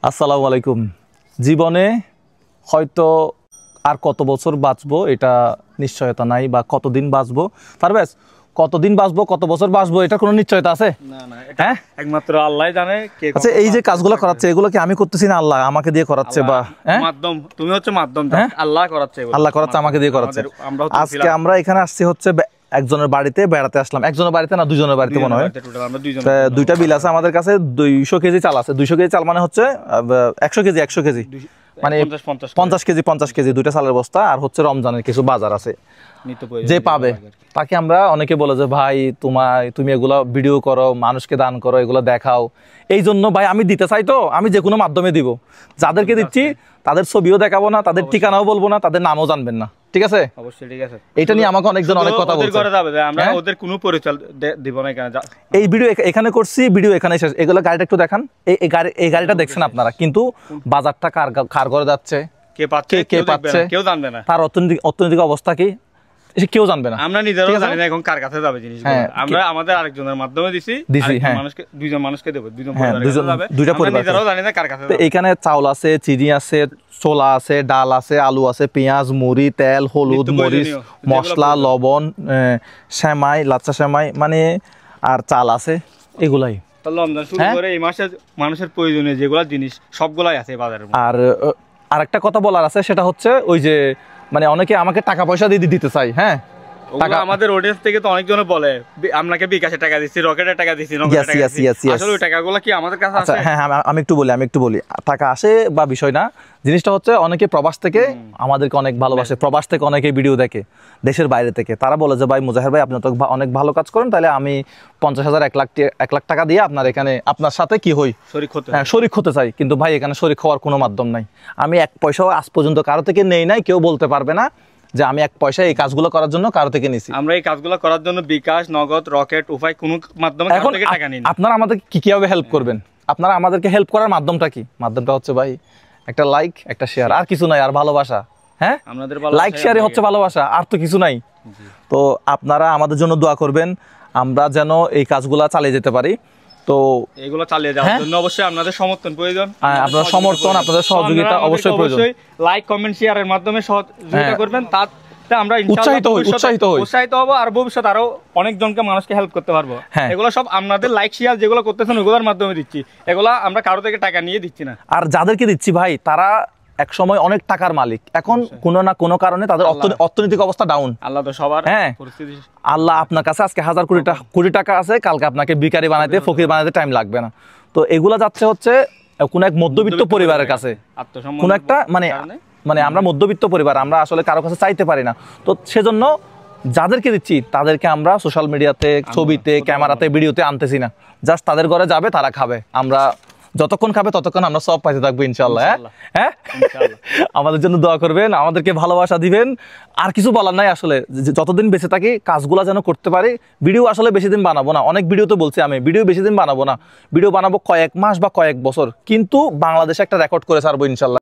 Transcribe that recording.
আসসালামু আলাইকুম। জীবনে হয়তো আর কত বছর বাঁচবো এটা নিশ্চয়তা নাই, বা কতদিন বাঁচবো পারবেস, কতদিন বাঁচবো কত বছর বাঁচবো এটা কোনো নিশ্চয়তা আছে? না না, এটা একমাত্র আল্লাহই জানে। কে আচ্ছা, এই যে কাজগুলো করাচ্ছে এগুলো কি আমি করতেছি না আল্লাহ আমাকে দিয়ে করাচ্ছে? বা মাধ্যম, তুমি হচ্ছে মাধ্যম, আল্লাহ করাচ্ছে, আল্লাহ করাচ্ছে, আমাকে দিয়ে করাচ্ছে। আজকে আমরা এখানে আসছি হচ্ছে একজনের বাড়িতে বেড়াতে আসলাম। একজনের বাড়িতে না, দুজনের বাড়িতে মনে হয়। দুইটা বিল আছে আমাদের কাছে, 200 কেজি চাল আছে। 200 কেজি চাল মানে হচ্ছে 100 কেজি মানে 50 কেজি দুইটা চালের বস্তা, আর হচ্ছে রমজানের কিছু বাজার আছে। যে পাবে তাকে আমরা অনেকে বলে যে ভাই তুমি এগুলো ভিডিও করো, মানুষকে দান করো, এগুলো দেখাও। এই জন্য ভাই আমি দিতে চাই, তো আমি যে কোনো মাধ্যমে দিব। যাদেরকে দিচ্ছি তাদের ছবিও দেখাবো না, তাদের ঠিকানাও বলবো না, তাদের নামও জানবেন না, ঠিক আছে? অবশ্যই ঠিক আছে। এটা নিয়ে আমাকে অনেকজন অনেক কথা বলছে, আমরা ওদের কোনো পরিচয় দিব না এখানে। এই ভিডিও এখানে করছি, ভিডিও এখানে শেষ। এগুলো গাড়িটা একটু দেখান। এই গাড়িটা দেখছেন আপনারা, কিন্তু বাজারটা কার ঘরে যাচ্ছে, কে পাচ্ছে কেউ জানবে না। তার অর্থনৈতিক অবস্থা কি কেউ জানবে না। আমরা নিজেরাও জানি না এখন কার কাছে যাবে জিনিসগুলো। আমরা আমাদের আরেকজনের মাধ্যমে দিছি, মানুষকে, দুইজন মানুষকে দেব, দুইটা পরিবার, নিজেরাও জানি না কার কাছে যাবে। এখানে চাউল আছে, চিনি আছে, ছোলা আছে, ডাল আছে, আলু আছে, পেঁয়াজ, মুড়ি, তেল, হলুদ, মরিচ, মশলা, লবণ, সেমাই, লাচ্চা সেমাই মানে, আর চাল আছে। এগুলাই রমজান শুরু করে এই মাসে মানুষের প্রয়োজনীয় যেগুলো জিনিস সবগুলাই আছে বাজারে। আর আরেকটা কথা বলার আছে, সেটা হচ্ছে ওই যে মানে অনেকে আমাকে টাকা পয়সা দিয়ে দিতে চাই। হ্যাঁ, টাকা আমাদের অডিয়েন্স থেকে তো অনেকজন বলে আপনাকে বিকাশে টাকা দিচ্ছি, রকেটের টাকা দিচ্ছি, আসলে ওই টাকাগুলো কি আমাদের কাছে আছে? হ্যাঁ, আমি একটু বলি টাকা আসে বা বিষয় না। জিনিসটা হচ্ছে অনেকে প্রবাস থেকে আমাদেরকে অনেক ভালোবাসে, প্রবাস থেকে অনেকে ভিডিও দেখে, দেশের বাইরে থেকে। তারা বলে যে ভাই মুজাহির ভাই আপনি তো অনেক ভালো কাজ করেন, তাহলে আমি 50,000 1 লাখ টাকা দিয়ে আপনার সাথে কি হই, শরিক হতে চাই। কিন্তু ভাই এখানে শরিক হওয়ার কোনো মাধ্যম নাই। আমি 1 পয়সাও আজ পর্যন্ত কারো থেকে নেই নাই। কেউ বলতে পারবে না যে আমি 1 পয়সা এই কাজগুলো করার জন্য কারো থেকে নিছি। আমরা এই কাজগুলো করার জন্য বিকাশ, নগদ, রকেট, উপায় কোনো মাধ্যমে কারো থেকে টাকা নিই না। আপনারা আমাদেরকে কিভাবে হেল্প করবেন? আপনারা আমাদেরকে হেল্প করার মাধ্যমটা কি? মাধ্যমটা হচ্ছে ভাই একটা লাইক, একটা শেয়ার, আর কিছু নাই। আর ভালোবাসা, হ্যাঁ, লাইক শেয়ারে হচ্ছে ভালোবাসা, আর তো কিছু নাই। তো আপনারা আমাদের জন্য দোয়া করবেন, আমরা যেন এই কাজগুলা চালিয়ে যেতে পারি। তো এগুলো চালিয়ে যাওয়ার জন্য অবশ্যই আপনাদের সমর্থন প্রয়োজন। আপনাদের সমর্থন, আপনাদের সহযোগিতা অবশ্যই প্রয়োজন। লাইক, কমেন্ট, শেয়ারের মাধ্যমে সহযোগিতা করবেন, তাতে আমরা উৎসাহিত হব, আর ভবিষ্যতে আরো অনেকজনকে মানুষকে হেল্প করতে পারবো। এগুলো সব আপনাদের লাইক শেয়ার যেগুলো করতেছেন ওগুলোর মাধ্যমে দিচ্ছি। এগুলো আমরা কারো থেকে টাকা নিয়ে দিচ্ছি না। আর যাদেরকে দিচ্ছি ভাই তারা এক সময় অনেক টাকার মালিক, এখন কোনো না কোনো কারণে তাদের অর্থনৈতিক অবস্থা ডাউন। আল্লাহ তো সবার পরিস্থিতি, আল্লাহ আপনার কাছে আজকে 1000 কোটি টাকা আছে, কালকে আপনাকে ভিখারি বানাইতে, ফকির বানাইতে টাইম লাগবে না। তো এগুলা যাচ্ছে হচ্ছে কোন এক মধ্যবিত্ত পরিবারের কাছে, কোন একটা মানে আমরা মধ্যবিত্ত পরিবার, আমরা আসলে কারো কাছে চাইতে পারি না। তো সেজন্য যাদেরকে দিচ্ছি তাদেরকে আমরা সোশ্যাল মিডিয়াতে, ছবিতে, ক্যামেরাতে, ভিডিওতে আনতেছি না। জাস্ট তাদের ঘরে যাবে, তারা খাবে। আমরা যতক্ষণ খাবে ততক্ষণ আমরা সব পাইতে থাকবো ইনশাল্লাহ। হ্যাঁ, আমাদের জন্য দোয়া করবেন, আমাদেরকে ভালোবাসা দিবেন। আর কিছু বলার নাই আসলে, যতদিন বেঁচে থাকি কাজগুলো যেন করতে পারি। ভিডিও আসলে বেশি দিন বানাবো না, অনেক ভিডিওতে বলছি আমি ভিডিও বেশি দিন বানাবো না, ভিডিও বানাবো কয়েক মাস বা কয়েক বছর, কিন্তু বাংলাদেশে একটা রেকর্ড করে ছাড়বো ইনশাল্লাহ।